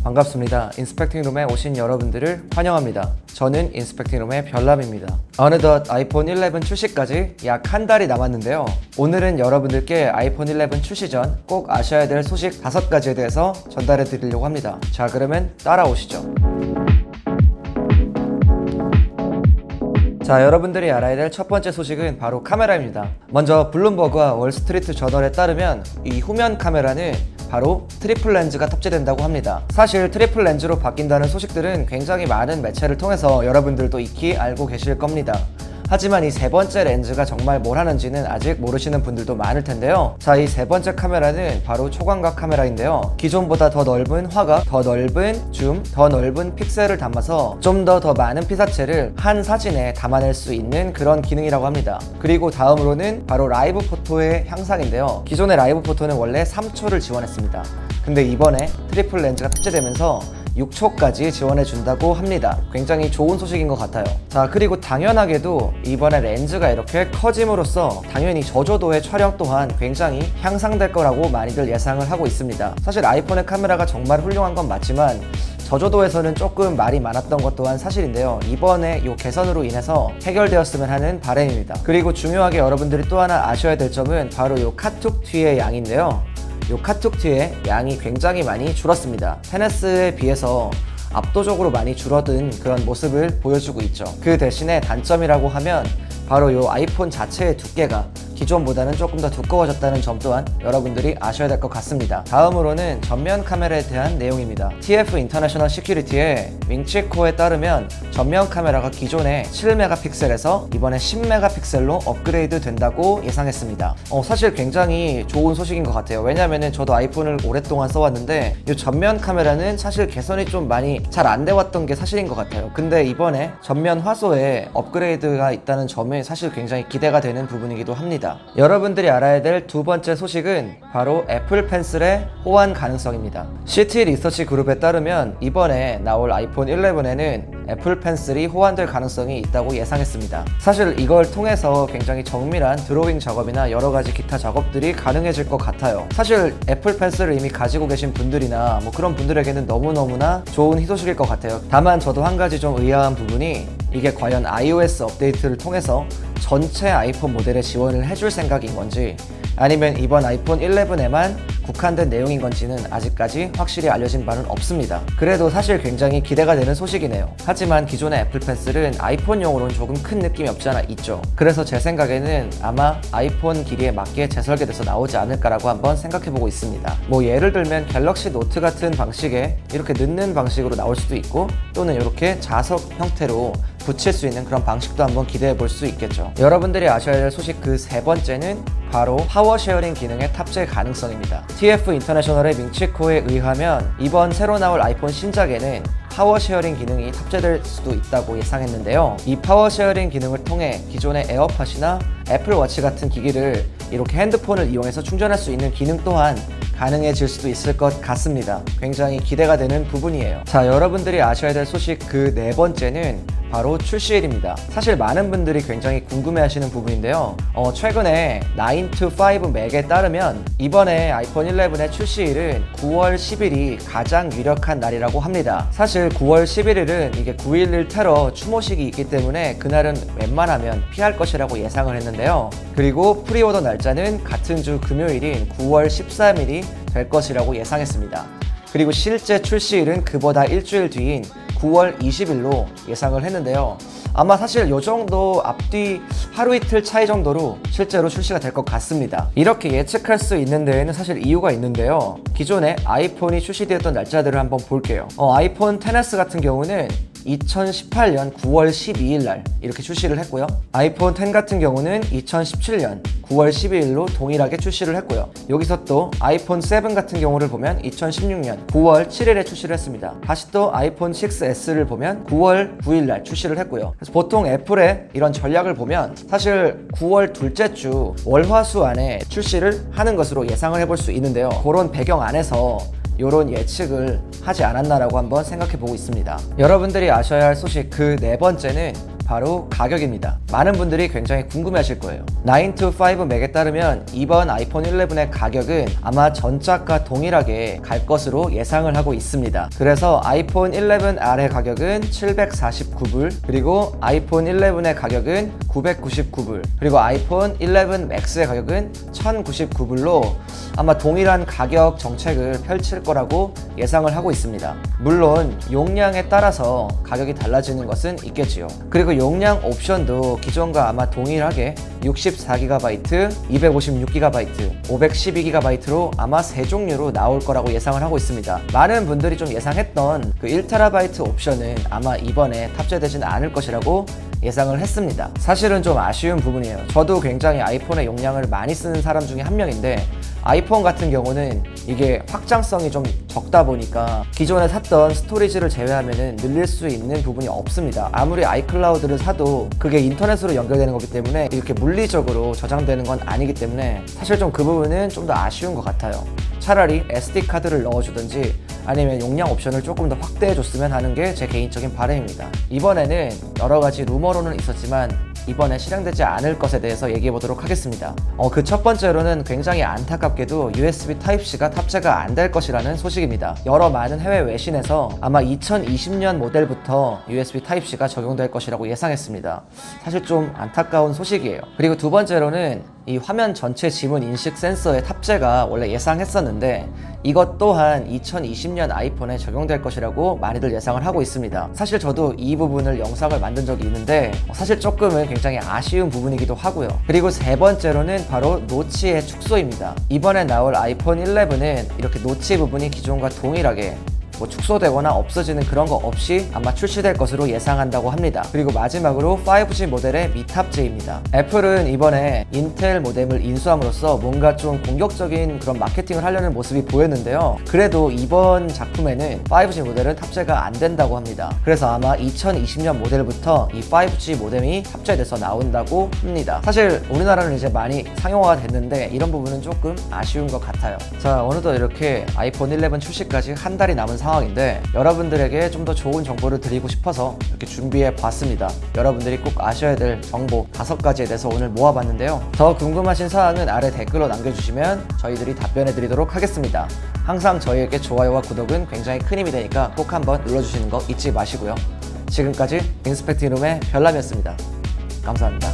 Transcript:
반갑습니다. 인스펙팅룸에 오신 여러분들을 환영합니다. 저는 인스펙팅룸의 별남입니다. 어느덧 아이폰 11 출시까지 약 한 달이 남았는데요. 오늘은 여러분들께 아이폰 11 출시 전 꼭 아셔야 될 소식 5가지에 대해서 전달해 드리려고 합니다. 자, 그러면 따라오시죠. 자, 여러분들이 알아야 될 첫 번째 소식은 바로 카메라입니다. 먼저 블룸버그와 월스트리트 저널에 따르면 이 후면 카메라는 바로 트리플 렌즈가 탑재된다고 합니다. 사실 트리플 렌즈로 바뀐다는 소식들은 굉장히 많은 매체를 통해서 여러분들도 익히 알고 계실 겁니다. 하지만 이 세 번째 렌즈가 정말 뭘 하는지는 아직 모르시는 분들도 많을 텐데요. 자, 이 세 번째 카메라는 바로 초광각 카메라인데요. 기존보다 더 넓은 화각, 더 넓은 줌, 더 넓은 픽셀을 담아서 좀 더 많은 피사체를 한 사진에 담아낼 수 있는 그런 기능이라고 합니다. 그리고 다음으로는 바로 라이브 포토의 향상인데요. 기존의 라이브 포토는 원래 3초를 지원했습니다. 근데 이번에 트리플 렌즈가 탑재되면서 6초까지 지원해준다고 합니다. 굉장히 좋은 소식인 것 같아요. 자, 그리고 당연하게도 이번에 렌즈가 이렇게 커짐으로써 당연히 저조도의 촬영 또한 굉장히 향상될 거라고 많이들 예상을 하고 있습니다. 사실 아이폰의 카메라가 정말 훌륭한 건 맞지만 저조도에서는 조금 말이 많았던 것 또한 사실인데요. 이번에 이 개선으로 인해서 해결되었으면 하는 바람입니다. 그리고 중요하게 여러분들이 또 하나 아셔야 될 점은 바로 이 카툭 뒤의 양인데요. 이 카툭 뒤에 양이 굉장히 많이 줄었습니다. 10S에 비해서 압도적으로 많이 줄어든 그런 모습을 보여주고 있죠. 그 대신에 단점이라고 하면 바로 이 아이폰 자체의 두께가 기존보다는 조금 더 두꺼워졌다는 점 또한 여러분들이 아셔야 될 것 같습니다. 다음으로는 전면 카메라에 대한 내용입니다. TF 인터내셔널 시큐리티의 윙치코에 따르면 전면 카메라가 기존의 7메가픽셀에서 이번에 10메가픽셀로 업그레이드 된다고 예상했습니다. 사실 굉장히 좋은 소식인 것 같아요. 왜냐면은 저도 아이폰을 오랫동안 써왔는데 이 전면 카메라는 사실 개선이 좀 많이 잘 안 돼왔던 게 사실인 것 같아요. 근데 이번에 전면 화소에 업그레이드가 있다는 점은 사실 굉장히 기대가 되는 부분이기도 합니다. 여러분들이 알아야 될 두 번째 소식은 바로 애플 펜슬의 호환 가능성입니다. CT 리서치 그룹에 따르면 이번에 나올 아이폰 11에는 애플 펜슬이 호환될 가능성이 있다고 예상했습니다. 사실 이걸 통해서 굉장히 정밀한 드로잉 작업이나 여러가지 기타 작업들이 가능해질 것 같아요. 사실 애플 펜슬을 이미 가지고 계신 분들이나 뭐 그런 분들에게는 너무너무나 좋은 희소식일 것 같아요. 다만 저도 한 가지 좀 의아한 부분이 이게 과연 iOS 업데이트를 통해서 전체 아이폰 모델에 지원을 해줄 생각인 건지 아니면 이번 아이폰 11에만 국한된 내용인 건지는 아직까지 확실히 알려진 바는 없습니다. 그래도 사실 굉장히 기대가 되는 소식이네요. 하지만 기존의 애플 펜슬은 아이폰용으로는 조금 큰 느낌이 없지 않아 있죠. 그래서 제 생각에는 아마 아이폰 길이에 맞게 재설계돼서 나오지 않을까라고 한번 생각해보고 있습니다. 뭐 예를 들면 갤럭시 노트 같은 방식의 이렇게 넣는 방식으로 나올 수도 있고 또는 이렇게 자석 형태로 붙일 수 있는 그런 방식도 한번 기대해 볼 수 있겠죠. 여러분들이 아셔야 될 소식 그 세 번째는 바로 파워 쉐어링 기능의 탑재 가능성입니다. TF 인터내셔널의 밍치코에 의하면 이번 새로 나올 아이폰 신작에는 파워 쉐어링 기능이 탑재될 수도 있다고 예상했는데요. 이 파워 쉐어링 기능을 통해 기존의 에어팟이나 애플워치 같은 기기를 이렇게 핸드폰을 이용해서 충전할 수 있는 기능 또한 가능해질 수도 있을 것 같습니다. 굉장히 기대가 되는 부분이에요. 자, 여러분들이 아셔야 될 소식 그 네 번째는 바로 출시일입니다. 사실 많은 분들이 굉장히 궁금해하시는 부분인데요. 최근에 9to5 맥에 따르면 이번에 아이폰 11의 출시일은 9월 10일이 가장 유력한 날이라고 합니다. 사실 9월 11일은 이게 9.11 테러 추모식이 있기 때문에 그날은 웬만하면 피할 것이라고 예상을 했는데요. 그리고 프리오더 날짜는 같은 주 금요일인 9월 13일이 될 것이라고 예상했습니다. 그리고 실제 출시일은 그보다 일주일 뒤인 9월 20일로 예상을 했는데요. 아마 사실 요 정도 앞뒤 하루 이틀 차이 정도로 실제로 출시가 될 것 같습니다. 이렇게 예측할 수 있는 데에는 사실 이유가 있는데요. 기존에 아이폰이 출시되었던 날짜들을 한번 볼게요. 아이폰 XS 같은 경우는 2018년 9월 12일 날 이렇게 출시를 했고요. 아이폰 X 같은 경우는 2017년 9월 12일로 동일하게 출시를 했고요. 여기서 또 아이폰 7 같은 경우를 보면 2016년 9월 7일에 출시를 했습니다. 다시 또 아이폰 6S를 보면 9월 9일 날 출시를 했고요. 그래서 보통 애플의 이런 전략을 보면 사실 9월 둘째 주 월화수 안에 출시를 하는 것으로 예상을 해볼 수 있는데요. 그런 배경 안에서 이런 예측을 하지 않았나라고 한번 생각해 보고 있습니다. 여러분들이 아셔야 할 소식 그 네 번째는 바로 가격입니다. 많은 분들이 굉장히 궁금해하실 거예요. 9to5 맥에 따르면 이번 아이폰 11의 가격은 아마 전작과 동일하게 갈 것으로 예상을 하고 있습니다. 그래서 아이폰 11R의 가격은 749불, 그리고 아이폰 11의 가격은 999불, 그리고 아이폰 11 맥스의 가격은 1099불로 아마 동일한 가격 정책을 펼칠 거라고 예상을 하고 있습니다. 물론 용량에 따라서 가격이 달라지는 것은 있겠지요. 그리고 용량 옵션도 기존과 아마 동일하게 64GB, 256GB, 512GB로 아마 세 종류로 나올 거라고 예상을 하고 있습니다. 많은 분들이 좀 예상했던 그 1TB 옵션은 아마 이번에 탑재되지는 않을 것이라고 예상을 했습니다. 사실은 좀 아쉬운 부분이에요. 저도 굉장히 아이폰의 용량을 많이 쓰는 사람 중에 한 명인데, 아이폰 같은 경우는 이게 확장성이 좀 적다 보니까 기존에 샀던 스토리지를 제외하면 늘릴 수 있는 부분이 없습니다. 아무리 아이클라우드를 사도 그게 인터넷으로 연결되는 거기 때문에 이렇게 물리적으로 저장되는 건 아니기 때문에 사실 좀 그 부분은 좀 더 아쉬운 것 같아요. 차라리 SD카드를 넣어주든지 아니면 용량 옵션을 조금 더 확대해 줬으면 하는 게 제 개인적인 바람입니다. 이번에는 여러 가지 루머로는 있었지만 이번에 실행되지 않을 것에 대해서 얘기해 보도록 하겠습니다. 그 첫 번째로는 굉장히 안타깝게도 USB Type-C가 탑재가 안 될 것이라는 소식입니다. 여러 많은 해외 외신에서 아마 2020년 모델부터 USB Type-C가 적용될 것이라고 예상했습니다. 사실 좀 안타까운 소식이에요. 그리고 두 번째로는 이 화면 전체 지문 인식 센서의 탑재가 원래 예상했었는데 이것 또한 2020년 아이폰에 적용될 것이라고 많이들 예상을 하고 있습니다. 사실 저도 이 부분을 영상을 만든 적이 있는데 사실 조금은 굉장히 아쉬운 부분이기도 하고요. 그리고 세 번째로는 바로 노치의 축소입니다. 이번에 나올 아이폰 11은 이렇게 노치 부분이 기존과 동일하게 축소되거나 없어지는 그런 거 없이 아마 출시될 것으로 예상한다고 합니다. 그리고 마지막으로 5G 모델의 미탑재입니다. 애플은 이번에 인텔 모뎀을 인수함으로써 뭔가 좀 공격적인 그런 마케팅을 하려는 모습이 보였는데요. 그래도 이번 작품에는 5G 모델은 탑재가 안 된다고 합니다. 그래서 아마 2020년 모델부터 이 5G 모뎀이 탑재돼서 나온다고 합니다. 사실 우리나라는 이제 많이 상용화가 됐는데 이런 부분은 조금 아쉬운 것 같아요. 자, 어느덧 이렇게 아이폰 11 출시까지 한 달이 남은 상황인데 여러분들에게 좀 더 좋은 정보를 드리고 싶어서 이렇게 준비해 봤습니다. 여러분들이 꼭 아셔야 될 정보 5가지에 대해서 오늘 모아봤는데요. 더 궁금하신 사항은 아래 댓글로 남겨주시면 저희들이 답변해 드리도록 하겠습니다. 항상 저희에게 좋아요와 구독은 굉장히 큰 힘이 되니까 꼭 한번 눌러주시는 거 잊지 마시고요. 지금까지 인스펙팅룸의 별남이었습니다. 감사합니다.